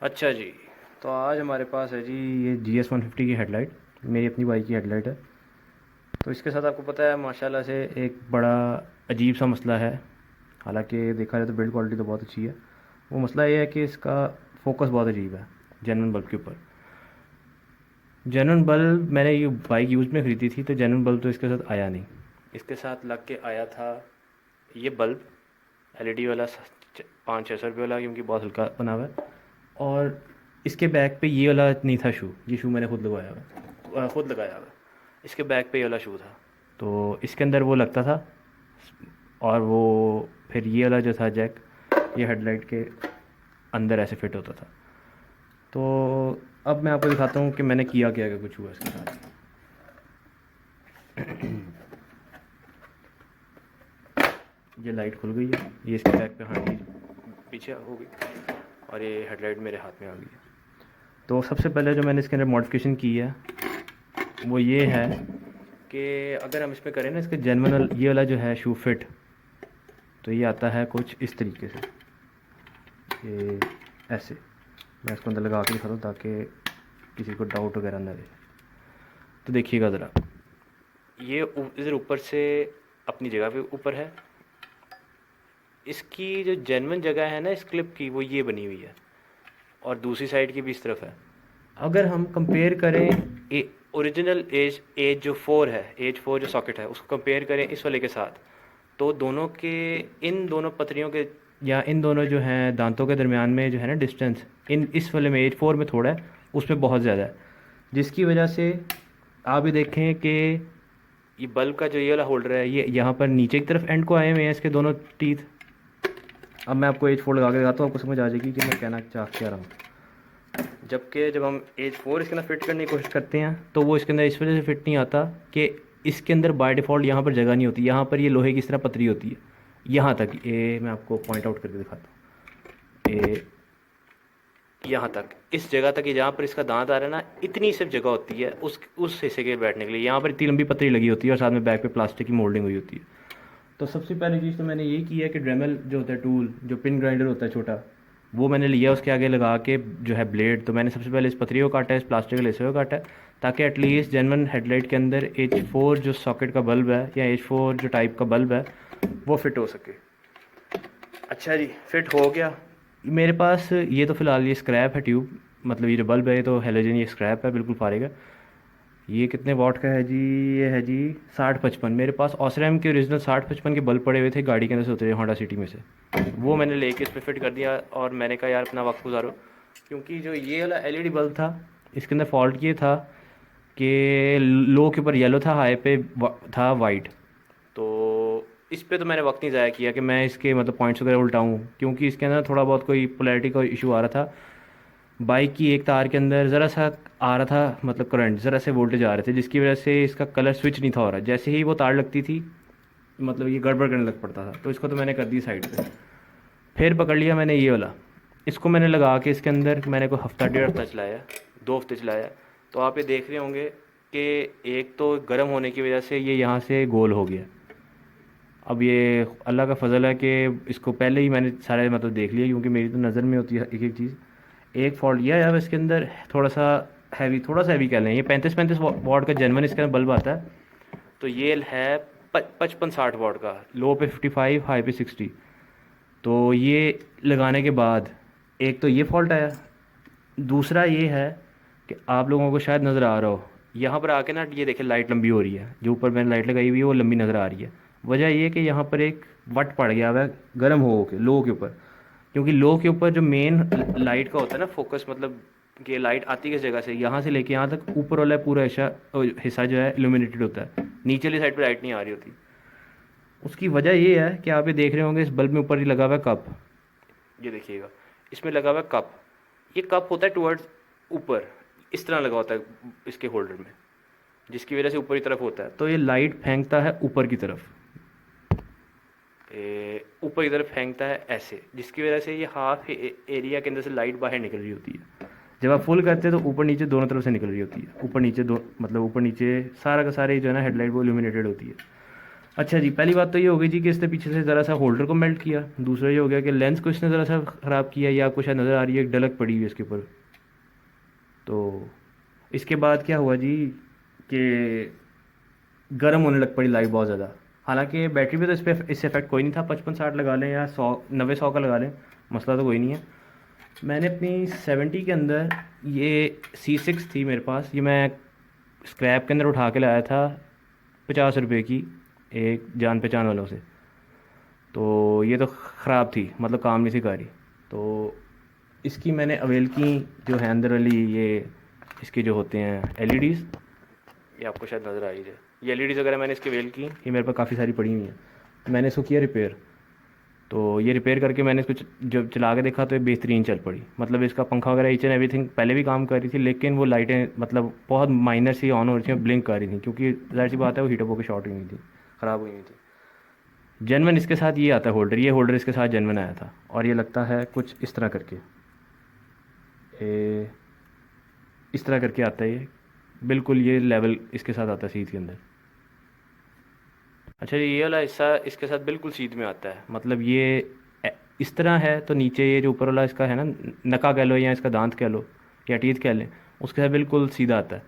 अच्छा जी। तो आज हमारे पास है जी ये GS 150 की हेडलाइट। मेरी अपनी बाइक की हेडलाइट है। तो इसके साथ आपको पता है माशाल्लाह से एक बड़ा अजीब सा मसला है। हालांकि देखा जाए तो बिल्ड क्वालिटी तो बहुत अच्छी है। वो मसला ये है कि इसका फोकस बहुत अजीब है जेनरल बल्ब के ऊपर। जेनरल बल्ब मैंने ये बाइक यूज़ में ख़रीदी थी तो जेनरल बल्ब तो इसके साथ आया नहीं। इसके साथ लग के आया था ये बल्ब, LED वाला, 500-600 रुपये वाला, क्योंकि बहुत हल्का बना हुआ है। और इसके बैक पे ये वाला नहीं था शू, ये शू मैंने खुद लगवाया हुआ है, खुद लगाया हुआ है। इसके बैक पे ये वाला शू था, तो इसके अंदर वो लगता था। और वो फिर ये वाला जो था जैक, ये हेडलाइट के अंदर ऐसे फिट होता था। तो अब मैं आपको दिखाता हूँ कि मैंने किया क्या क्या कुछ हुआ इसके साथ। ये लाइट खुल गई है, ये इसके बैक पे हाँ पीछे हो गई, और ये हेडलाइट मेरे हाथ में आ गई है। तो सबसे पहले जो मैंने इसके अंदर मॉडिफिकेशन की है वो ये है कि अगर हम इसमें करें ना इसके जेनरल ये वाला जो है शू फिट, तो ये आता है कुछ इस तरीके से। ये ऐसे मैं इसको अंदर लगा के दिखाता हूँ ताकि किसी को डाउट वगैरह ना रहे। तो देखिएगा ज़रा, ये इधर ऊपर से अपनी जगह पे ऊपर है। इसकी जो जेन्युइन जगह है ना इस क्लिप की, वो ये बनी हुई है, और दूसरी साइड की भी इस तरफ है। अगर हम कंपेयर करें ओरिजिनल एज जो 4 है, एज 4 जो सॉकेट है, उसको कंपेयर करें इस वाले के साथ, तो दोनों के, इन दोनों पतरियों के या इन दोनों जो हैं दांतों के दरमियान में जो है ना डिस्टेंस, इन इस वाले में एज 4 में थोड़ा है, उसमें बहुत ज़्यादा है। जिसकी वजह से आप भी देखें कि ये बल्ब का जो ये वाला होल्डर है, ये यहाँ पर नीचे की तरफ एंड को आए हुए हैं इसके दोनों टीथ। अब मैं आपको एज 4 लगा के दिखाता हूँ, आपको समझ आ जाएगी कि मैं कहना चाह क्या रहा हूँ। जबकि जब हम एज 4 इसके अंदर फिट करने की कोशिश करते हैं तो वो इसके अंदर इस वजह से फिट नहीं आता कि इसके अंदर बाय डिफ़ॉल्ट यहाँ पर जगह नहीं होती। यहाँ पर ये लोहे की इस तरह पतरी होती है, यहाँ तक। ये मैं आपको पॉइंट आउट करके दिखाता हूँ। ये यहाँ तक, इस जगह तक, ये जहाँ पर इसका दांत आ रहा है ना, इतनी सिर्फ जगह होती है उस हिस्से के बैठने के लिए। यहाँ पर इतनी लंबी पतरी लगी होती है और साथ में बैक पे प्लास्टिक की मोल्डिंग हुई होती है। तो सबसे पहली चीज़ तो मैंने यही की है कि ड्रेमल जो होता है टूल, जो पिन ग्राइंडर होता है छोटा, वो मैंने लिया, उसके आगे लगा के जो है ब्लेड, तो मैंने सबसे पहले इस पतरी को काटा है, इस प्लास्टिक के हिस्से को काटा है, ताकि एटलीस्ट जेनवन हेडलाइट के अंदर H4 जो सॉकेट का बल्ब है या H4 जो टाइप का बल्ब है वो फिट हो सके। अच्छा जी, फिट हो गया। मेरे पास ये तो फ़िलहाल ये स्क्रैप है ट्यूब, मतलब ये जो बल्ब है ये तो हेलोजन, ये स्क्रैप है, बिल्कुल फारिग है। ये कितने वाट का है जी? ये है जी 60-55। मेरे पास ओसरैम के ओरिजिनल 60-55 के बल्ब पड़े हुए थे गाड़ी के अंदर से उतरे होंडा सिटी में से, वो मैंने लेके इस पर फिट कर दिया। और मैंने कहा यार अपना वक्त गुजारो, क्योंकि जो ये वाला LED बल्ब था इसके अंदर फॉल्ट ये था कि लो के ऊपर येलो था, हाई पे था वाइट। तो इस पे तो मैंने वक्त नहीं ज़ाया किया कि मैं इसके मतलब पॉइंट्स वगैरह उल्टाऊँ, क्योंकि इसके अंदर थोड़ा बहुत कोई पोलैरिटी का इशू आ रहा था। बाइक की एक तार के अंदर ज़रा सा आ रहा था, मतलब करंट, ज़रा से वोल्टेज आ रहे थे, जिसकी वजह से इसका कलर स्विच नहीं था हो रहा। जैसे ही वो तार लगती थी मतलब ये गड़बड़ करने लग पड़ता था। तो इसको तो मैंने कर दी साइड पे। फिर पकड़ लिया मैंने ये वाला, इसको मैंने लगा के इसके अंदर मैंने कोई हफ्ता 1.5 हफ्ता चलाया, 2 हफ्ते चलाया। तो आप ये देख रहे होंगे कि एक तो गर्म होने की वजह से ये यहाँ से गोल हो गया। अब ये अल्लाह का फ़ज़ल है कि इसको पहले ही मैंने सारे मतलब देख लिया, क्योंकि मेरी तो नज़र में होती है एक एक चीज़। एक फॉल्ट यह है, अब इसके अंदर थोड़ा सा हैवी कह लें, ये 35-35 वाट का जेनवन इसके अंदर बल्ब आता है। तो ये है 55-60 वाट का, लो पे 55, हाई पे 60। तो ये लगाने के बाद एक तो ये फॉल्ट आया। दूसरा ये है कि आप लोगों को शायद नज़र आ रहा हो, यहाँ पर आके ना ये देखें लाइट लंबी हो रही है, जो ऊपर मैंने लाइट लगाई हुई है वो लंबी नज़र आ रही है। वजह ये कि यहाँ पर एक वट पड़ गया हुआ है गर्म हो के लो के ऊपर, क्योंकि लो के ऊपर जो मेन लाइट का होता है ना फोकस, मतलब कि लाइट आती किस जगह से, यहाँ से लेके यहाँ तक ऊपर वाला पूरा हिस्सा हिस्सा जो है इल्यूमिनेटेड होता है, नीचे वाली साइड पर लाइट नहीं आ रही होती। उसकी वजह ये है कि आप ये देख रहे होंगे इस बल्ब में ऊपर ही लगा हुआ है कप, ये देखिएगा इसमें लगा हुआ है कप। ये कप होता है टुवर्ड्स ऊपर, इस तरह लगा होता है इसके होल्डर में, जिसकी वजह से ऊपर की तरफ होता है। तो ये लाइट फेंकता है ऊपर की तरफ, ऊपर की तरफ फेंकता है ऐसे, जिसकी वजह से ये हाफ एरिया के अंदर से लाइट बाहर निकल रही होती है। जब आप फुल करते हैं तो ऊपर नीचे दोनों तरफ से निकल रही होती है, ऊपर नीचे दो, मतलब ऊपर नीचे सारा का सारे जो है ना हेडलाइट वो इल्यूमिनेटेड होती है। अच्छा जी, पहली बात तो ये हो गई जी कि इसने पीछे से ज़रा सा होल्डर को मेल्ट किया। दूसरा ये हो गया कि लेंस को इसने ज़रा सा ख़राब किया, या आपको शायद नज़र आ रही है एक डलक पड़ी हुई है इसके ऊपर। तो इसके बाद क्या हुआ जी कि गर्म होने लग पड़ी लाइट बहुत ज़्यादा। हालांकि बैटरी पे तो इस पर इससे इफेक्ट कोई नहीं था, 55-60 लगा लें या 100-90-100 का लगा लें, मसला तो कोई नहीं है। मैंने अपनी 70 के अंदर ये C6 थी मेरे पास, ये मैं स्क्रैप के अंदर उठा के लाया था 50 रुपये की, एक जान पहचान वालों से। तो ये तो ख़राब थी, मतलब काम नहीं सी कर रही। तो इसकी मैंने अवेल की जो है अंदर वाली ये इसके जो होते हैं एलईडीज़, ये आपको शायद नज़र आ रही है, ये एलईडीज़ वगैरह मैंने इसकी अवेल की, ये मेरे पास काफ़ी सारी पड़ी हुई हैं। मैंने इसको किया रिपेयर। तो ये रिपेयर करके मैंने इसको जब चला के देखा तो ये बेहतरीन चल पड़ी। मतलब इसका पंखा वगैरह ईच एंड एवरीथिंग पहले भी काम कर रही थी, लेकिन वो लाइटें मतलब बहुत माइनर सी ऑन हो रही थी, ब्लिंक कर रही थी, क्योंकि जाहिर सी बात है वो हीटअप होकर शॉर्ट हुई हुई थी, ख़राब हुई हुई थी। जेनवन इसके साथ ये आता है होल्डर, ये होल्डर इसके साथ जेनवन आया था, और ये लगता है कुछ इस तरह करके, इस तरह करके आता है ये, बिल्कुल ये लेवल इसके साथ आता है सीट के अंदर। अच्छा, ये वाला हिस्सा इसके साथ बिल्कुल सीध में आता है, मतलब ये इस तरह है, तो नीचे ये जो ऊपर वाला इसका है ना, नका कह लो या इसका दांत कह लो या टीथ कह लें, उसके साथ बिल्कुल सीधा आता है।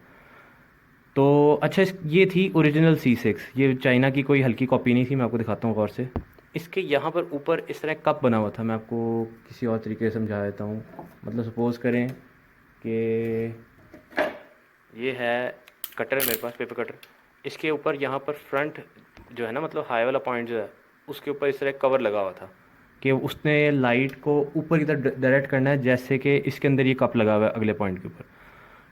तो अच्छा, ये थी ओरिजिनल C6, ये चाइना की कोई हल्की कॉपी नहीं थी। मैं आपको दिखाता हूँ गौर से। इसके यहाँ पर ऊपर इस तरह कप बना हुआ था, मैं आपको किसी और तरीके से समझा देता हूँ। मतलब सपोज़ करें कि ये है कटर है मेरे पास, पेपर कटर। इसके ऊपर यहाँ पर फ्रंट जो है ना, मतलब हाई वाला पॉइंट जो है, उसके ऊपर इस तरह कवर लगा हुआ था कि उसने लाइट को ऊपर की तरफ डायरेक्ट करना है, जैसे कि इसके अंदर ये कप लगा हुआ है अगले पॉइंट के ऊपर,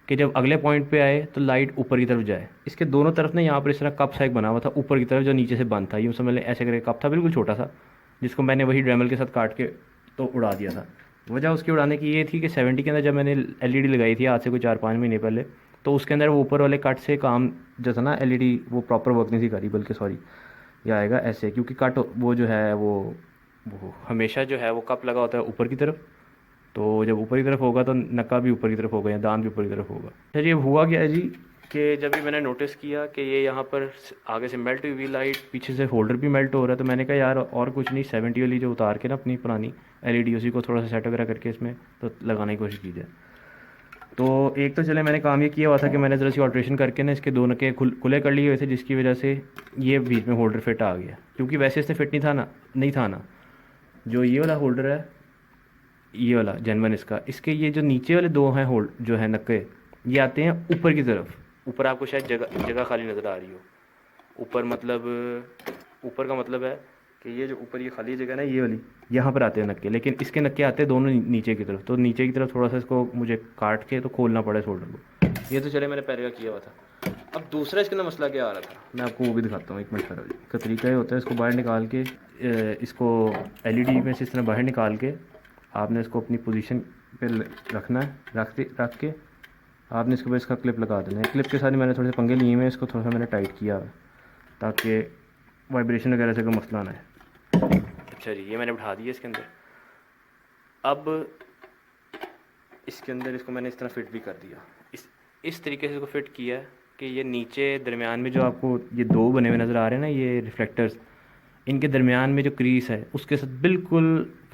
कि जब अगले पॉइंट पे आए तो लाइट ऊपर की तरफ जाए। इसके दोनों तरफ ना यहाँ पर इस तरह कप सा एक बना हुआ था ऊपर की तरफ, जो नीचे से बंद था। यूँ समझ लें ऐसे करके कप था बिल्कुल छोटा सा, जिसको मैंने वही ड्रेमल के साथ काट के तो उड़ा दिया था। वजह उसकी उड़ाने की ये थी कि 70 के अंदर जब मैंने एलईडी लगाई थी आज से कोई 4-5 महीने पहले, तो उसके अंदर वो ऊपर वाले कट से काम जो था ना, एलईडी वो प्रॉपर वर्क नहीं थी करी, बल्कि सॉरी ये आएगा ऐसे, क्योंकि कट वो जो है वो हमेशा जो है वो कप लगा होता है ऊपर की तरफ। तो जब ऊपर की तरफ होगा तो नक्का भी ऊपर की तरफ होगा या दांत भी ऊपर की तरफ होगा। फिर ये हुआ क्या है जी कि जब भी मैंने नोटिस किया कि ये यहाँ पर आगे से मेल्ट हुई लाइट, पीछे से होल्डर भी मेल्ट हो रहा है, तो मैंने कहा यार और कुछ नहीं, 70 वाली जो उतार के ना अपनी पुरानी एलईडी, उसी को थोड़ा सा सेट वगैरह करके इसमें तो लगाने की कोशिश की जाए। तो एक तो चले मैंने काम ये किया हुआ था कि मैंने ज़रा सी ऑल्ट्रेशन करके ना इसके दो नके खुले कर लिए हुए थे, जिसकी वजह से ये बीच में होल्डर फिट आ गया, क्योंकि वैसे इससे फिट नहीं था ना। जो ये वाला होल्डर है, ये वाला जेनवन इसका, इसके ये जो नीचे वाले दो हैं होल्ड जो है नक्के, ये आते हैं ऊपर की तरफ। ऊपर आपको शायद जगह जगह खाली नज़र आ रही हो, ऊपर मतलब ऊपर का मतलब है कि ये जो ऊपर ये खाली जगह है ना, ये वाली, यहाँ पर आते हैं नक्के, लेकिन इसके नक्के आते हैं दोनों नीचे की तरफ। तो नीचे की तरफ थोड़ा सा इसको मुझे काट के तो खोलना पड़ा इस होल्डर को। ये तो चले मैंने पहले का किया हुआ था। अब दूसरा इसके अंदर मसला क्या आ रहा था, मैं आपको वो भी दिखाता हूँ, 1 मिनट खड़ा का तरीका ये होता है, इसको बाहर निकाल के इसको एलईडी में से इस तरह बाहर निकाल के आपने इसको अपनी पोजीशन पे रखना है, रख के आपने इसके ऊपर इसका क्लिप लगा देना है। क्लिप के साथ ही मैंने थोड़े से पंगे लिए हुए हैं, इसको थोड़ा सा मैंने टाइट किया है ताकि वाइब्रेशन वगैरह से कोई मसला ना है। अच्छा जी, ये मैंने बिठा दिया इसके अंदर। अब इसके अंदर इसको मैंने इस तरह फिट भी कर दिया, इस तरीके से इसको फिट किया कि ये नीचे दरमियान में जो आपको ये दो बने हुए नज़र आ रहे हैं ना, ये रिफ्लेक्टर्स, इनके दरमियान में जो क्रीज है उसके साथ बिल्कुल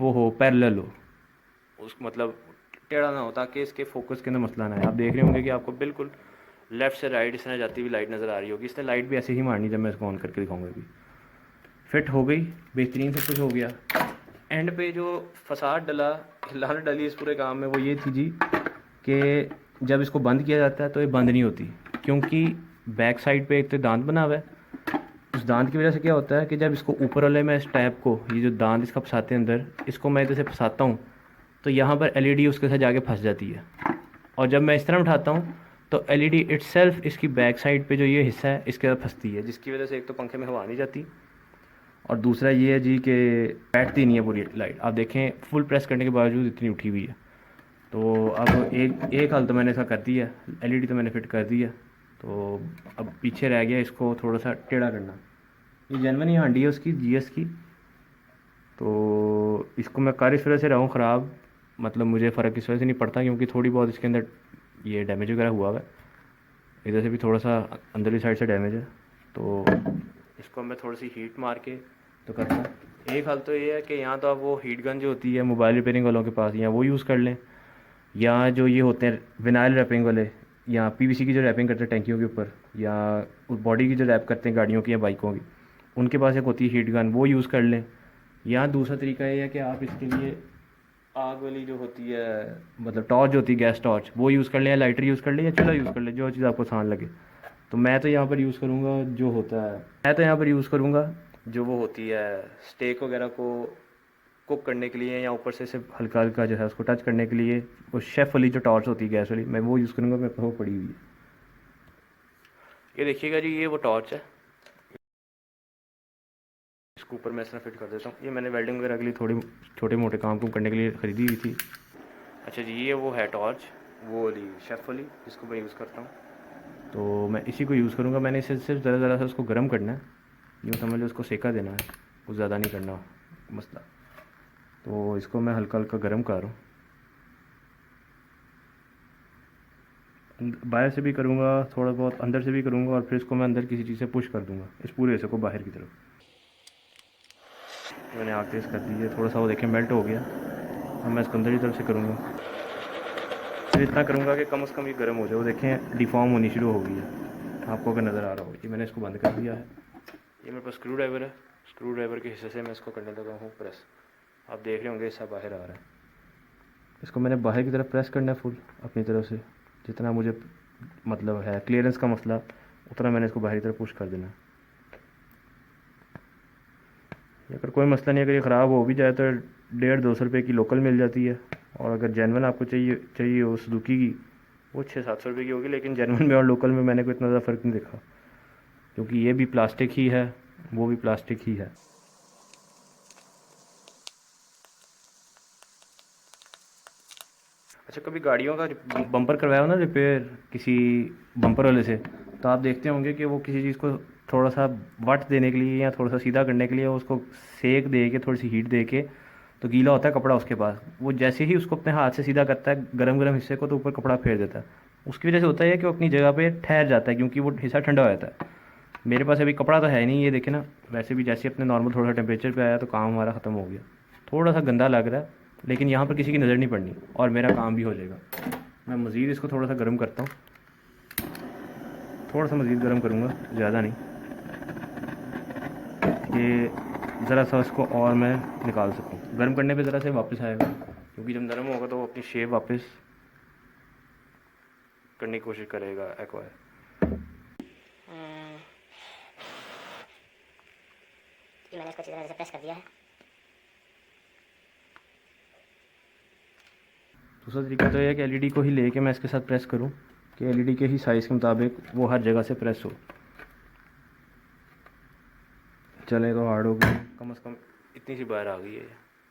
वो हो, पैरेलल हो, उस मतलब टेढ़ा ना हो, ताकि इसके फोकस के अंदर मसला ना है। आप देख रहे होंगे कि आपको बिल्कुल लेफ़्ट से राइट इस तरह जाती हुई लाइट नज़र आ रही होगी। इसने लाइट भी ऐसे ही मारनी जब मैं इसको ऑन करके दिखाऊंगा। अभी फिट हो गई, बेहतरीन सब कुछ हो गया। एंड पे जो फसाद डला, लानत डली इस पूरे काम में, वो ये थी जी कि जब इसको बंद किया जाता है तो ये बंद नहीं होती, क्योंकि बैक साइड पे एक तो दांत बना हुआ है। उस दांत की वजह से क्या होता है कि जब इसको ऊपर वाले में इस टैप को, ये जो दांत इसका फंसाते हैं अंदर, इसको मैं इधर से फंसाता हूँ तो यहाँ पर एलईडी उसके साथ जाके फंस जाती है। और जब मैं इस तरह उठाता हूँ तो एलईडी इटसेल्फ इसकी बैक साइड पे जो ये हिस्सा है इसके साथ फंसती है, जिसकी वजह से एक तो पंखे में हवा नहीं जाती, और दूसरा ये है जी कि बैठती नहीं है पूरी लाइट। आप देखें फुल प्रेस करने के बावजूद इतनी उठी हुई है। तो अब एक हाल तो मैंने ऐसा कर दिया, एलईडी तो मैंने फिट कर दिया। तो अब पीछे रह गया इसको थोड़ा सा टेढ़ा करना। ये जेनवन हांडी है उसकी, जीएस की। तो इसको मैं कर इस वजह से रहा हूँ ख़राब, मतलब मुझे फ़र्क इस वजह से नहीं पड़ता, क्योंकि थोड़ी बहुत इसके अंदर ये डैमेज वगैरह हुआ है, इधर से भी थोड़ा सा अंदरली साइड से डैमेज है। तो इसको मैं थोड़ी सी हीट मार के तो करता हूँ। एक हाल तो ये है कि यहाँ तो आप वो हीट गन जो होती है मोबाइल रिपेयरिंग वालों के पास, या वो यूज़ कर लें, या जो ये होते हैं विनाइल रैपिंग वाले, या पीवीसी की जो रैपिंग करते हैं टैंकियों के ऊपर, या बॉडी की जो रैप करते हैं गाड़ियों की या बाइकों की, उनके पास एक होती है हीट गन, वो यूज़ कर लें। या दूसरा तरीका ये है कि आप इसके लिए आग वाली जो होती है, मतलब टॉर्च होती है, गैस टॉर्च, वो यूज़ कर लें, या लाइटर यूज़ कर लें, या चूल्हा यूज़ कर लें, जो चीज़ आपको आसान लगे। तो मैं तो यहाँ पर यूज़ करूँगा जो होता है, मैं तो यहाँ पर यूज़ करूँगा जो वो होती है स्टेक वगैरह को कुक करने के लिए, या ऊपर से सिर्फ हल्का हल्का जो है उसको टच करने के लिए, वो शेफ़ वाली जो टॉर्च होती है गैस वाली, मैं वो यूज़ करूँगा। मेरे पास वो पड़ी हुई है। ये देखिएगा जी, ये वो टॉर्च है। इसको ऊपर मैं इस तरह फिट कर देता हूँ। ये मैंने वेल्डिंग वगैरह के लिए थोड़ी छोटे मोटे काम करने के लिए ख़रीदी हुई थी। अच्छा जी, ये वो है टॉर्च, वो वाली शेफ़ वाली, जिसको मैं यूज़ करता हूँ। तो मैं इसी को यूज़ करूँगा। मैंने इसे सिर्फ ज़रा ज़रा सा उसको गर्म करना है, यूँ समझ लो उसको सेका देना है, कुछ ज़्यादा नहीं करना मसला। तो इसको मैं हल्का हल्का गर्म कर रहा हूँ, बाहर से भी करूँगा थोड़ा बहुत, अंदर से भी करूँगा, और फिर इसको मैं अंदर किसी चीज़ से पुश कर दूँगा इस पूरे हिस्से को बाहर की तरफ। मैंने आग तेज़ कर दी है, थोड़ा सा वो देखें मेल्ट हो गया। अब मैं इसको अंदर की तरफ से करूँगा, फिर इतना करूँगा कि कम से कम ये गर्म हो जाए। वो देखें डिफॉर्म होनी शुरू हो गई है, आपको अगर नज़र आ रहा हो। ये मैंने इसको बंद कर दिया है। ये मेरे पास स्क्रू ड्राइवर है, स्क्रू ड्राइवर के हिस्से से मैं इसको करने लगा हूँ प्रेस। आप देख रहे होंगे हिस्सा बाहर आ रहा है। इसको मैंने बाहर की तरफ प्रेस करना है फुल अपनी तरफ से, जितना मुझे मतलब है क्लियरेंस का मसला, उतना मैंने इसको बाहरी तरफ पुश कर देना है। अगर कोई मसला नहीं, अगर ये ख़राब हो भी जाए तो 150-200 रुपये की लोकल मिल जाती है, और अगर जेनवन आपको चाहिए हो सुजुकी की, वो 600-700 रुपये की होगी। लेकिन जेनवन में और लोकल में मैंने कोई इतना ज़्यादा फ़र्क नहीं देखा, क्योंकि ये भी प्लास्टिक ही है, वो भी प्लास्टिक ही है। अच्छा, कभी गाड़ियों का बम्पर करवाया हो ना रिपेयर किसी बम्पर वाले से, तो आप देखते होंगे कि वो किसी चीज़ को थोड़ा सा वट देने के लिए या थोड़ा सा सीधा करने के लिए उसको सेक दे के, थोड़ी सी हीट दे के, तो गीला होता है कपड़ा उसके पास, वो जैसे ही उसको अपने हाथ से सीधा करता है गरम गरम हिस्से को, तो ऊपर कपड़ा फेर देता है। उसकी वजह से होता है कि वो अपनी जगह पे ठहर जाता है, क्योंकि वो हिस्सा ठंडा हो जाता है। मेरे पास अभी कपड़ा तो है नहीं, ये देखे ना, वैसे भी जैसे अपने नॉर्मल थोड़ा सा टेम्परेचर पे आया तो काम हमारा ख़त्म हो गया। थोड़ा सा गंदा लग रहा है, लेकिन यहाँ पर किसी की नज़र नहीं पड़नी और मेरा काम भी हो जाएगा। मैं मज़ीद इसको थोड़ा सा गर्म करता हूँ, थोड़ा सा मज़ीद गर्म करूँगा, ज़्यादा नहीं, कि ज़रा सा इसको और मैं निकाल सकूँ। गर्म करने पे ज़रा से वापस आएगा, क्योंकि जब नरम होगा तो वो अपनी शेप वापस करने की कोशिश करेगा एक्वायर। मैंने इसको अच्छी तरह से प्रेस कर दिया है। दूसरा तरीका तो यह है कि एलईडी को ही लेके मैं इसके साथ प्रेस करूं, कि एलईडी के ही साइज़ के मुताबिक वो हर जगह से प्रेस हो। चले तो हार्ड हो गई, कम से कम इतनी सी बाहर आ गई है।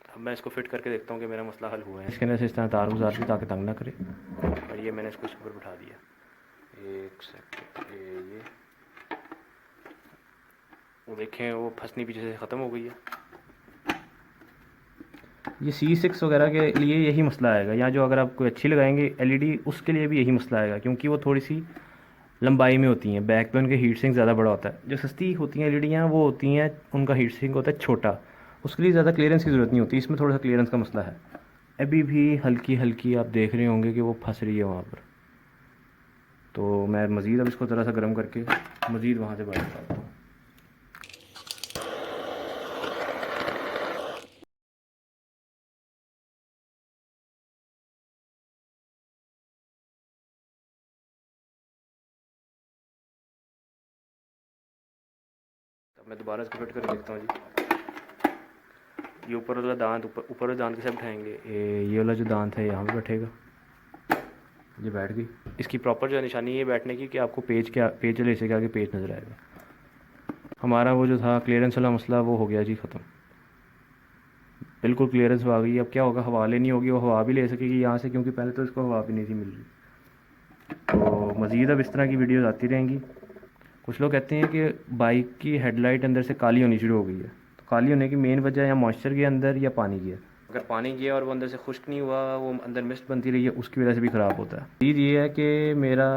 अब मैं इसको फिट करके देखता हूँ कि मेरा मसला हल हुआ है। इसके अंदर से इस तरह तार गुजार दी ताकि तंग ना करे, और ये मैंने इसको ऊपर बिठा दिया। एक सेकंड, ये वो देखें, वो फंसनी पीछे से ख़त्म हो गई है। ये C6 वगैरह के लिए यही मसला आएगा, या जो अगर आप कोई अच्छी लगाएंगे एलईडी, उसके लिए भी यही मसला आएगा, क्योंकि वो थोड़ी सी लंबाई में होती हैं, बैक पे उनके हीट सिंक ज़्यादा बड़ा होता है। जो सस्ती होती हैं एलईडियाँ, वो होती हैं उनका हीट सिंक होता है छोटा, उसके लिए ज़्यादा क्लियरेंस की ज़रूरत नहीं होती। इसमें थोड़ा सा क्लियरेंस का मसला है। अभी भी हल्की हल्की आप देख रहे होंगे कि वो फंस रही है वहाँ पर। तो मैं मज़ीद अब इसको ज़रा सा गर्म करके मज़ीद वहाँ से बाहर निकालता हूँ। अब मैं दोबारा इसको फिट कर देखता हूँ जी। ये ऊपर वाला दांत, ऊपर वाले दांत कैसे बैठाएंगे, ये वाला जो दांत है यहाँ पे बैठेगा, ये बैठ गई। इसकी प्रॉपर जो निशानी है बैठने की, कि आपको पेज वाले हिस्से के आगे पेज नज़र आएगा। हमारा वो जो था क्लियरेंस वाला मसला, वो हो गया जी ख़त्म, बिल्कुल क्लियरेंस आ गई। अब क्या होगा, हवा लेनी होगी, वो हवा भी ले सकेगी यहाँ से, क्योंकि पहले तो इसको हवा भी नहीं थी मिल रही। तो मज़ीद अब इस तरह की वीडियोज़ आती रहेंगी। कुछ लोग कहते हैं कि बाइक की हेडलाइट अंदर से काली होनी शुरू हो गई है, तो काली होने की मेन वजह या मॉइस्चर के अंदर या पानी की है। अगर पानी गया और वो अंदर से खुश्क नहीं हुआ, वो अंदर मिस्ट बनती रही है, उसकी वजह से भी ख़राब होता है। चीज़ ये है कि मेरा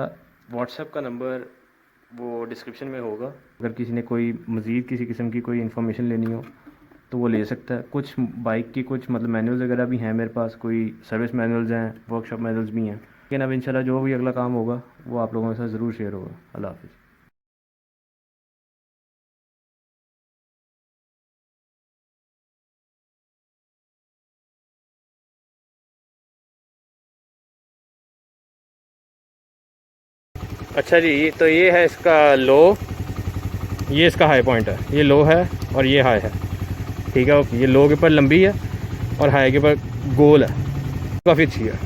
व्हाट्सएप का नंबर वो डिस्क्रिप्शन में होगा। अगर किसी ने कोई मज़ीद किसी किस्म की कोई इन्फॉर्मेशन लेनी हो तो वो ले सकता है। कुछ बाइक की कुछ मतलब मैनुअल्स वगैरह भी हैं मेरे पास, कोई सर्विस मैनुअल्स हैं, वर्कशॉप मैनुअल्स भी हैं। लेकिन अब इंशाल्लाह जो भी अगला काम होगा वो आप लोगों के साथ ज़रूर शेयर होगा। अल्लाह हाफ़िज़। अच्छा जी, तो ये है इसका लो, ये इसका हाई पॉइंट है, ये लो है और ये हाई है। ठीक है, ओके। ये लो के ऊपर लंबी है और हाई के ऊपर गोल है, काफ़ी अच्छी है।